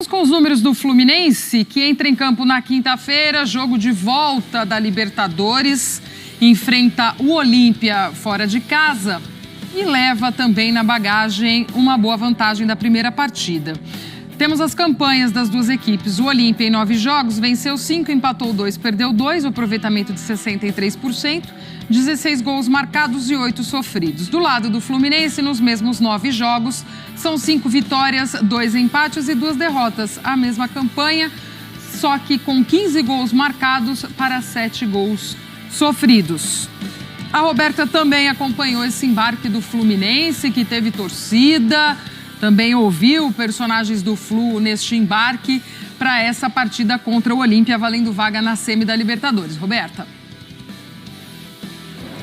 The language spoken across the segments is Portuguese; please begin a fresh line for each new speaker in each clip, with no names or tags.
Vamos com os números do Fluminense, que entra em campo na quinta-feira, jogo de volta da Libertadores, enfrenta o Olímpia fora de casa e leva também na bagagem uma boa vantagem da primeira partida. Temos as campanhas das duas equipes. O Olímpia, em 9 jogos, venceu 5, empatou 2, perdeu 2, o aproveitamento de 63%, 16 gols marcados e 8 sofridos. Do lado do Fluminense, nos mesmos 9 jogos, são 5 vitórias, 2 empates e 2 derrotas. A mesma campanha, só que com 15 gols marcados para 7 gols sofridos. A Roberta também acompanhou esse embarque do Fluminense, que teve torcida. Também ouviu personagens do Flu neste embarque para essa partida contra o Olímpia, valendo vaga na semi da Libertadores. Roberta.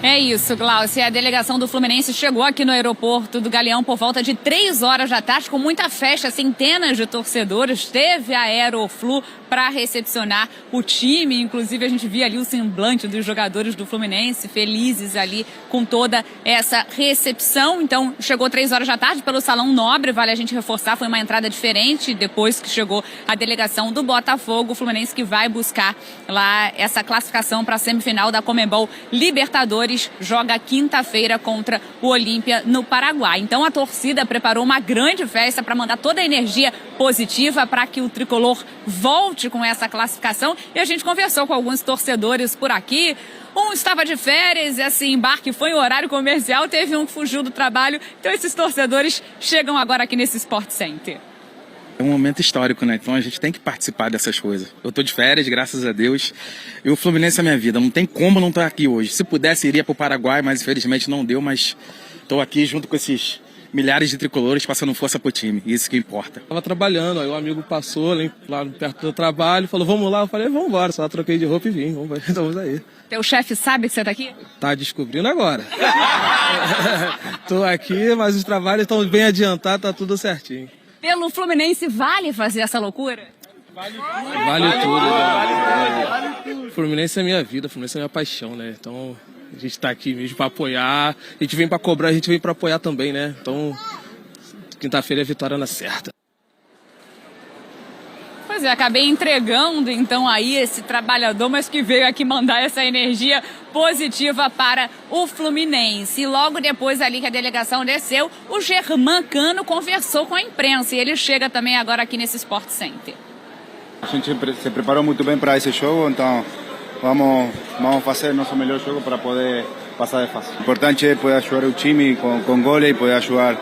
É isso, Glaucia. A delegação do Fluminense chegou aqui no aeroporto do Galeão por volta de 3 horas da tarde, com muita festa, centenas de torcedores. Teve a Aeroflu para recepcionar o time. Inclusive, a gente via ali o semblante dos jogadores do Fluminense, felizes ali com toda essa recepção. Então, chegou 3 horas da tarde pelo Salão Nobre, vale a gente reforçar, foi uma entrada diferente depois que chegou a delegação do Botafogo. O Fluminense que vai buscar lá essa classificação para a semifinal da Conmebol Libertadores. Joga quinta-feira contra o Olímpia no Paraguai. Então a torcida preparou uma grande festa para mandar toda a energia positiva para que o tricolor volte com essa classificação. E a gente conversou com alguns torcedores por aqui. Um estava de férias, esse embarque foi em horário comercial, teve um que fugiu do trabalho. Então esses torcedores chegam agora aqui nesse Sport Center.
É um momento histórico, né? Então a gente tem que participar dessas coisas. Eu tô de férias, graças a Deus. E o Fluminense é minha vida. Não tem como não estar aqui hoje. Se pudesse, iria pro Paraguai, mas infelizmente não deu. Mas tô aqui junto com esses milhares de tricolores passando força pro time. Isso que importa.
Tava trabalhando, aí um amigo passou lá perto do trabalho, falou, vamos lá. Eu falei, vamos embora. Só troquei de roupa e vim. Vamos aí.
Teu chefe sabe que você tá aqui?
Tá descobrindo agora. Tô aqui, mas os trabalhos estão bem adiantados, tá tudo certinho.
Pelo Fluminense, vale fazer essa loucura?
Vale tudo. O Fluminense é minha vida, o Fluminense é minha paixão, né? Então, a gente tá aqui mesmo pra apoiar. A gente vem pra cobrar, a gente vem pra apoiar também, né? Então, quinta-feira é a vitória na certa.
Pois é, acabei entregando então aí esse trabalhador, mas que veio aqui mandar essa energia positiva para o Fluminense. E logo depois ali que a delegação desceu, o Germán Cano conversou com a imprensa e ele chega também agora aqui nesse Sport Center.
A gente se preparou muito bem para esse jogo, então vamos fazer nosso melhor jogo para poder passar de fase. O importante é poder ajudar o time com goles e poder ajudar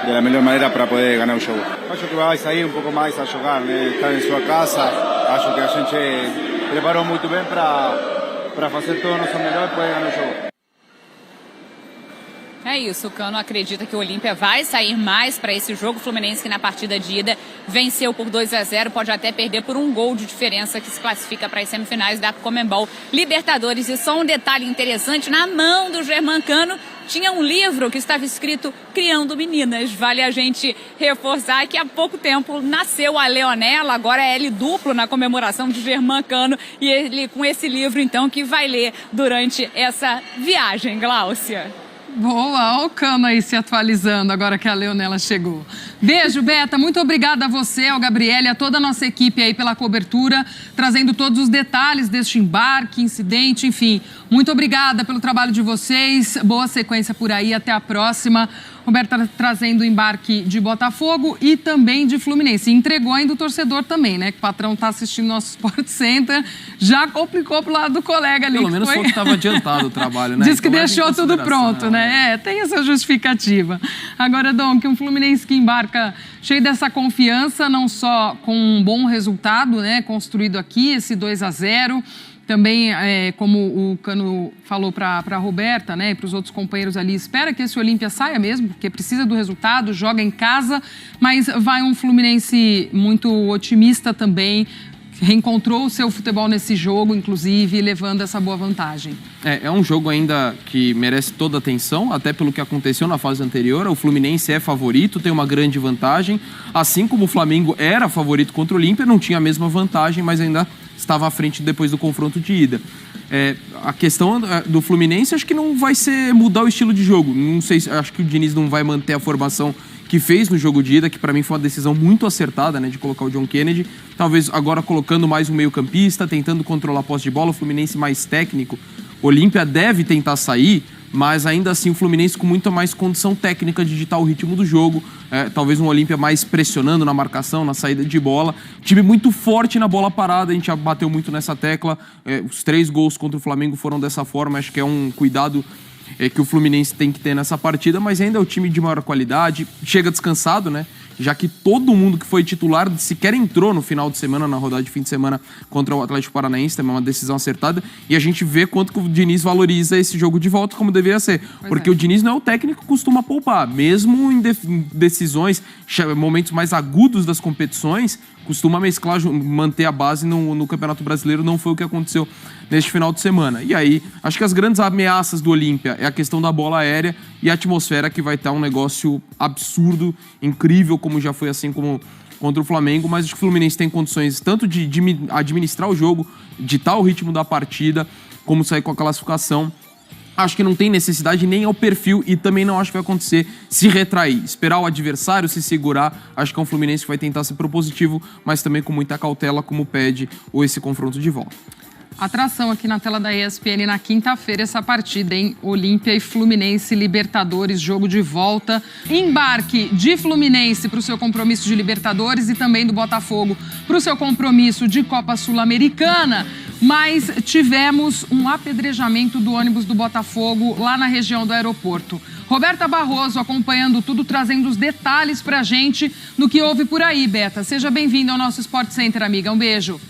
da melhor maneira para poder ganhar o jogo. Acho que vai sair um pouco mais a jogar, né? Estar em sua casa. Acho que a gente preparou muito bem para fazer todo o nosso melhor e poder ganhar o jogo.
É isso, o Cano acredita que o Olímpia vai sair mais para esse jogo. O Fluminense que na partida de ida venceu por 2-0, pode até perder por 1 gol de diferença, que se classifica para as semifinais da Conmebol Libertadores. E só um detalhe interessante, na mão do Germán Cano tinha um livro que estava escrito Criando Meninas. Vale a gente reforçar que há pouco tempo nasceu a Leonela, agora é L duplo na comemoração de Germán Cano, e ele com esse livro então que vai ler durante essa viagem, Gláucia.
Boa, olha o Cano aí se atualizando agora que a Leonela chegou. Beijo, Beta, muito obrigada a você, ao Gabriel e a toda a nossa equipe aí pela cobertura, trazendo todos os detalhes deste embarque, incidente, enfim. Muito obrigada pelo trabalho de vocês, boa sequência por aí, até a próxima. Roberta trazendo o embarque de Botafogo e também de Fluminense. E entregou ainda o torcedor também, né? Que o patrão está assistindo nosso Sport Center. Já complicou pro lado do colega ali.
Pelo menos foi que estava adiantado o trabalho, né?
Diz que
então,
deixou tudo pronto, né? Tem essa justificativa. Agora, Dom, que um Fluminense que embarca cheio dessa confiança, não só com um bom resultado, né? Construído aqui, esse 2-0. Também, como o Cano falou para a Roberta, né, e para os outros companheiros ali, espera que esse Olímpia saia mesmo, porque precisa do resultado, joga em casa, mas vai um Fluminense muito otimista também, reencontrou o seu futebol nesse jogo, inclusive, levando essa boa vantagem.
É um jogo ainda que merece toda a atenção, até pelo que aconteceu na fase anterior. O Fluminense é favorito, tem uma grande vantagem, assim como o Flamengo era favorito contra o Olímpia, não tinha a mesma vantagem, mas ainda estava à frente depois do confronto de ida. A questão do Fluminense acho que não vai ser mudar o estilo de jogo. Não sei, acho que o Diniz não vai manter a formação que fez no jogo de ida, que para mim foi uma decisão muito acertada, né, de colocar o John Kennedy. Talvez agora colocando mais um meio-campista, tentando controlar a posse de bola, o Fluminense mais técnico. O Olímpia deve tentar sair, mas ainda assim o Fluminense com muito mais condição técnica de ditar o ritmo do jogo. Talvez um Olímpia mais pressionando na marcação, na saída de bola. Time muito forte na bola parada, a gente já bateu muito nessa tecla. Os 3 gols contra o Flamengo foram dessa forma, acho que é um cuidado que o Fluminense tem que ter nessa partida, mas ainda é o time de maior qualidade, chega descansado, né? Já que todo mundo que foi titular sequer entrou no final de semana, na rodada de fim de semana contra o Atlético Paranaense, também é uma decisão acertada, e a gente vê quanto que o Diniz valoriza esse jogo de volta como deveria ser, porque o Diniz não é o técnico que costuma poupar, mesmo em decisões, momentos mais agudos das competições, costuma mesclar, manter a base no Campeonato Brasileiro, não foi o que aconteceu neste final de semana. E aí, acho que as grandes ameaças do Olímpia é a questão da bola aérea e a atmosfera, que vai estar um negócio absurdo, incrível, como já foi assim como contra o Flamengo, mas acho que o Fluminense tem condições tanto de administrar o jogo, ditar o ritmo da partida, como sair com a classificação. Acho que não tem necessidade nem ao perfil e também não acho que vai acontecer se retrair. Esperar o adversário se segurar. Acho que é um Fluminense que vai tentar ser propositivo, mas também com muita cautela, como pede esse confronto de volta.
Atração aqui na tela da ESPN na quinta-feira, essa partida, hein? Olímpia e Fluminense, Libertadores, jogo de volta. Embarque de Fluminense para o seu compromisso de Libertadores e também do Botafogo para o seu compromisso de Copa Sul-Americana. Mas tivemos um apedrejamento do ônibus do Botafogo lá na região do aeroporto. Roberta Barroso acompanhando tudo, trazendo os detalhes pra gente no que houve por aí, Beta. Seja bem-vinda ao nosso Sport Center, amiga. Um beijo.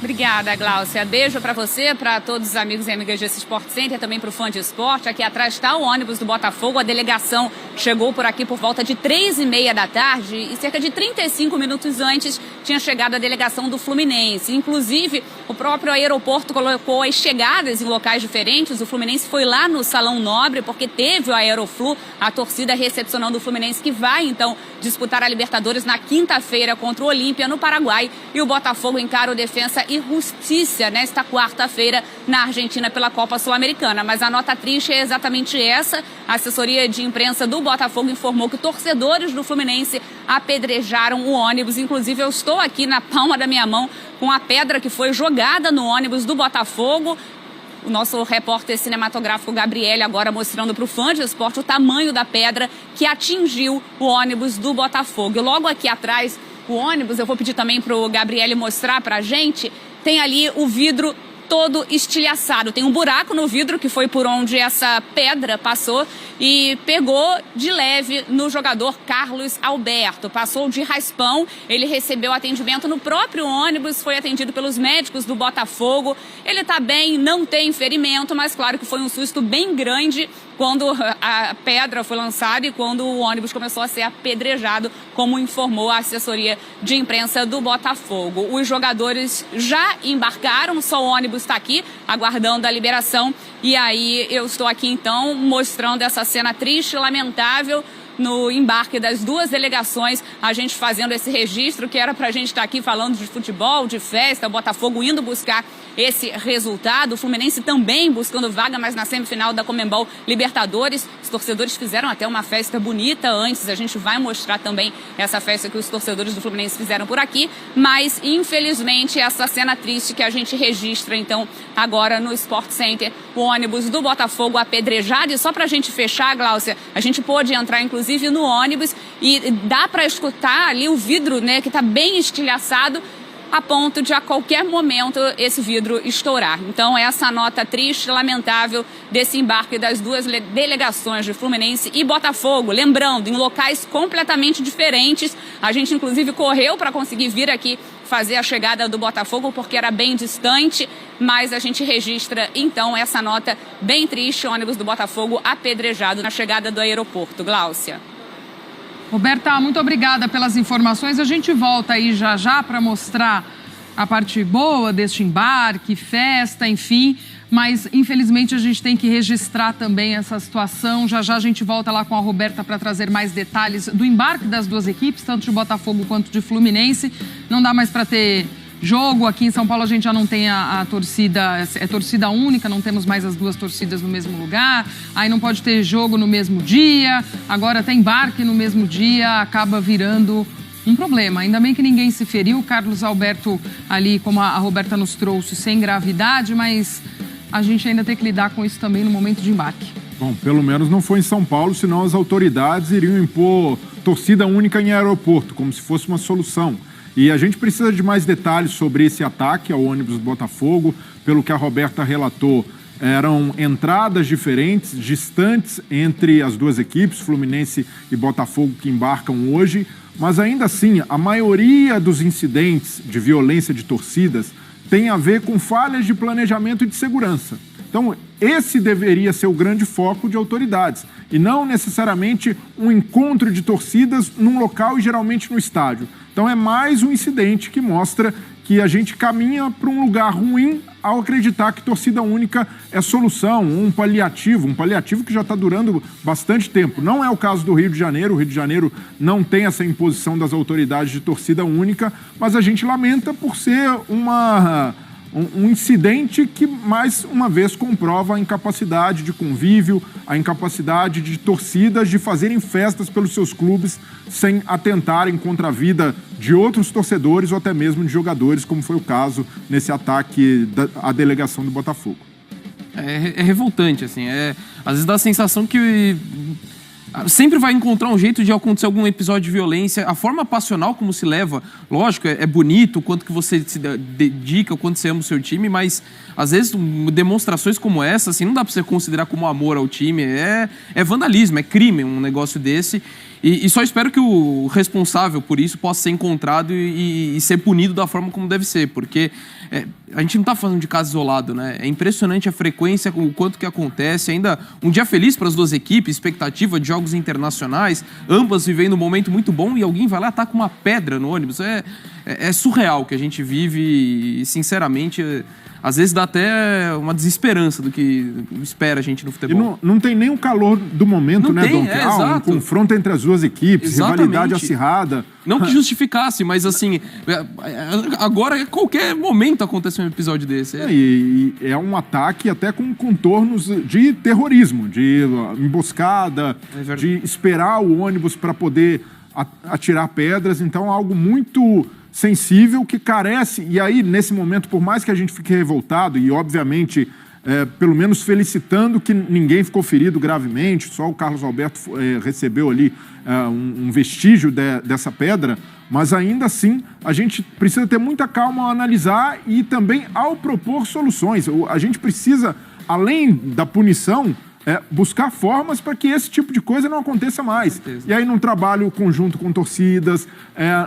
Obrigada, Gláucia. Beijo para você, para todos os amigos e amigas desse Sport Center, também para o Fã de Esporte. Aqui atrás está o ônibus do Botafogo. A delegação chegou por aqui por volta de 3h30 da tarde e cerca de 35 minutos antes tinha chegado a delegação do Fluminense. Inclusive, o próprio aeroporto colocou as chegadas em locais diferentes. O Fluminense foi lá no Salão Nobre porque teve o Aeroflu, a torcida recepcionando o Fluminense, que vai então disputar a Libertadores na quinta-feira contra o Olímpia no Paraguai. E o Botafogo encara o Defensa e Justiça nesta quarta-feira na Argentina pela Copa Sul-Americana. Mas a nota triste é exatamente essa. A assessoria de imprensa do Botafogo informou que torcedores do Fluminense apedrejaram o ônibus. Inclusive, eu estou aqui na palma da minha mão com a pedra que foi jogada no ônibus do Botafogo. O nosso repórter cinematográfico Gabriel agora mostrando para o Fã de Esporte o tamanho da pedra que atingiu o ônibus do Botafogo. E logo aqui atrás, o ônibus, eu vou pedir também para o Gabriel mostrar para a gente, tem ali o vidro todo estilhaçado. Tem um buraco no vidro que foi por onde essa pedra passou e pegou de leve no jogador Carlos Alberto. Passou de raspão, ele recebeu atendimento no próprio ônibus, foi atendido pelos médicos do Botafogo. Ele está bem, não tem ferimento, mas claro que foi um susto bem grande quando a pedra foi lançada e quando o ônibus começou a ser apedrejado, como informou a assessoria de imprensa do Botafogo. Os jogadores já embarcaram, só o ônibus está aqui, aguardando a liberação. E aí eu estou aqui então mostrando essa cena triste, lamentável, no embarque das duas delegações, a gente fazendo esse registro que era para a gente estar aqui falando de futebol, de festa, o Botafogo indo buscar esse resultado, o Fluminense também buscando vaga, mas na semifinal da Conmebol Libertadores. Os torcedores fizeram até uma festa bonita antes, a gente vai mostrar também essa festa que os torcedores do Fluminense fizeram por aqui, mas infelizmente essa cena triste que a gente registra então agora no Sport Center, o ônibus do Botafogo apedrejado. E só para a gente fechar, Gláucia, a gente pôde entrar inclusive no ônibus e dá para escutar ali o vidro, né, que está bem estilhaçado, a ponto de a qualquer momento esse vidro estourar. Então essa nota triste, lamentável desse embarque das duas delegações de Fluminense e Botafogo, lembrando, em locais completamente diferentes. A gente inclusive correu para conseguir vir aqui fazer a chegada do Botafogo porque era bem distante, mas a gente registra então essa nota bem triste, ônibus do Botafogo apedrejado na chegada do aeroporto. Gláucia.
Roberta, muito obrigada pelas informações. A gente volta aí já para mostrar a parte boa deste embarque, festa, enfim. Mas, infelizmente, a gente tem que registrar também essa situação. Já a gente volta lá com a Roberta para trazer mais detalhes do embarque das duas equipes, tanto de Botafogo quanto de Fluminense. Não dá mais para ter jogo. Aqui em São Paulo a gente já não tem a torcida, é torcida única, não temos mais as duas torcidas no mesmo lugar. Aí não pode ter jogo no mesmo dia, agora tem embarque no mesmo dia, acaba virando um problema. Ainda bem que ninguém se feriu, Carlos Alberto ali, como a Roberta nos trouxe, sem gravidade, mas a gente ainda tem que lidar com isso também no momento de embarque.
Bom, pelo menos não foi em São Paulo, senão as autoridades iriam impor torcida única em aeroporto, como se fosse uma solução. E a gente precisa de mais detalhes sobre esse ataque ao ônibus do Botafogo. Pelo que a Roberta relatou, eram entradas diferentes, distantes entre as duas equipes, Fluminense e Botafogo, que embarcam hoje. Mas ainda assim, a maioria dos incidentes de violência de torcidas tem a ver com falhas de planejamento e de segurança. Então, esse deveria ser o grande foco de autoridades, e não necessariamente um encontro de torcidas num local e geralmente no estádio. Então, é mais um incidente que mostra que a gente caminha para um lugar ruim ao acreditar que torcida única é solução, um paliativo que já está durando bastante tempo. Não é o caso do Rio de Janeiro. O Rio de Janeiro não tem essa imposição das autoridades de torcida única, mas a gente lamenta por ser um incidente que, mais uma vez, comprova a incapacidade de convívio, a incapacidade de torcidas de fazerem festas pelos seus clubes sem atentarem contra a vida de outros torcedores ou até mesmo de jogadores, como foi o caso nesse ataque à delegação do Botafogo.
É revoltante, assim. Às vezes dá a sensação que sempre vai encontrar um jeito de acontecer algum episódio de violência. A forma passional como se leva, lógico, é bonito o quanto que você se dedica, o quanto você ama o seu time, mas às vezes demonstrações como essa, assim, não dá pra você considerar como amor ao time. É vandalismo, é crime um negócio desse. E só espero que o responsável por isso possa ser encontrado e ser punido da forma como deve ser, porque a gente não está falando de caso isolado, né? É impressionante a frequência, o quanto que acontece. Ainda um dia feliz para as duas equipes, expectativa de jogos internacionais, ambas vivendo um momento muito bom, e alguém vai lá e taca uma pedra no ônibus. É surreal o que a gente vive e, sinceramente, às vezes dá até uma desesperança do que espera a gente no futebol.
E não tem nem o calor do momento, não, né, Dom? Um confronto entre as duas equipes, rivalidade acirrada.
Não que justificasse, mas assim, agora, a qualquer momento acontece um episódio desse.
E é um ataque até com contornos de terrorismo, de emboscada, de esperar o ônibus para poder atirar pedras. Então, algo muito sensível que carece. E aí, nesse momento, por mais que a gente fique revoltado e, obviamente, pelo menos felicitando que ninguém ficou ferido gravemente, só o Carlos Alberto recebeu ali um vestígio dessa pedra, mas ainda assim a gente precisa ter muita calma ao analisar e também ao propor soluções. A gente precisa, além da punição, buscar formas para que esse tipo de coisa não aconteça mais. E aí, num trabalho conjunto com torcidas,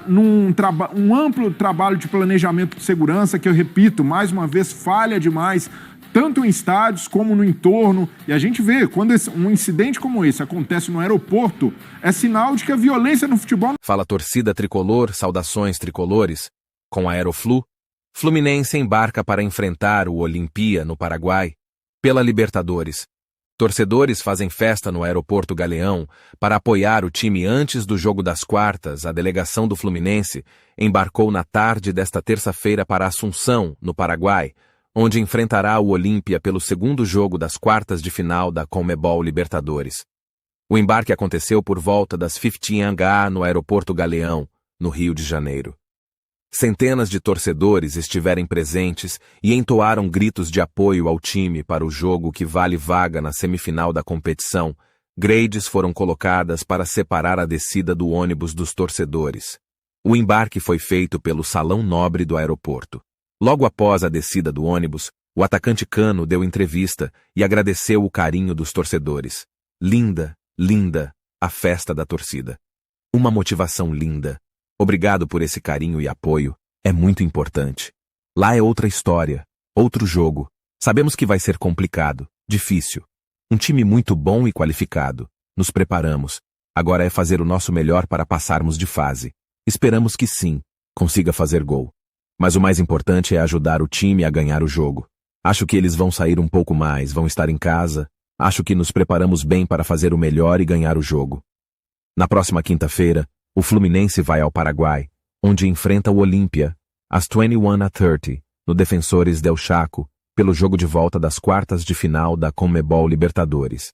um amplo trabalho de planejamento de segurança, que eu repito, mais uma vez, falha demais, tanto em estádios como no entorno. E a gente vê, quando um incidente como esse acontece no aeroporto, é sinal de que a violência no futebol...
Fala torcida tricolor, saudações tricolores. Com a Aeroflu, Fluminense embarca para enfrentar o Olimpia no Paraguai, pela Libertadores. Torcedores fazem festa no aeroporto Galeão para apoiar o time antes do jogo das quartas. A delegação do Fluminense embarcou na tarde desta terça-feira para Assunção, no Paraguai, onde enfrentará o Olimpia pelo segundo jogo das quartas de final da Conmebol Libertadores. O embarque aconteceu por volta das 15 h no aeroporto Galeão, no Rio de Janeiro. Centenas de torcedores estiveram presentes e entoaram gritos de apoio ao time para o jogo que vale vaga na semifinal da competição. Grades foram colocadas para separar a descida do ônibus dos torcedores. O embarque foi feito pelo Salão Nobre do aeroporto. Logo após a descida do ônibus, o atacante Cano deu entrevista e agradeceu o carinho dos torcedores. Linda, linda, a festa da torcida. Uma motivação linda. Obrigado por esse carinho e apoio, é muito importante. Lá é outra história, outro jogo. Sabemos que vai ser complicado, difícil. Um time muito bom e qualificado. Nos preparamos. Agora é fazer o nosso melhor para passarmos de fase. Esperamos que sim, consiga fazer gol. Mas o mais importante é ajudar o time a ganhar o jogo. Acho que eles vão sair um pouco mais, vão estar em casa. Acho que nos preparamos bem para fazer o melhor e ganhar o jogo. Na próxima quinta-feira, o Fluminense vai ao Paraguai, onde enfrenta o Olimpia. às 21h30, no Defensores del Chaco, pelo jogo de volta das quartas de final da Conmebol Libertadores.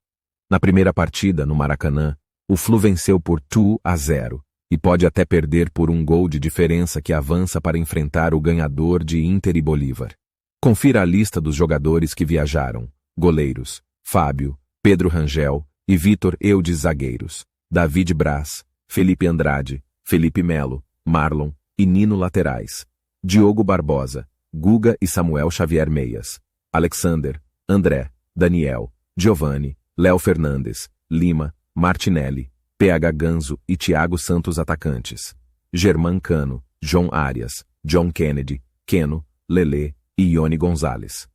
Na primeira partida, no Maracanã, o Flu venceu por 2-0 e pode até perder por um gol de diferença que avança para enfrentar o ganhador de Inter e Bolívar. Confira a lista dos jogadores que viajaram. Goleiros: Fábio, Pedro Rangel e Vitor Eudes zagueiros. David Braz, Felipe Andrade, Felipe Melo, Marlon e Nino laterais. Diogo Barbosa, Guga e Samuel Xavier meias. Alexander, André, Daniel, Giovanni, Léo Fernandes, Lima, Martinelli, PH Ganzo e Thiago Santos atacantes. Germán Cano, João Arias, John Kennedy, Keno, Lelê e Ione Gonzalez.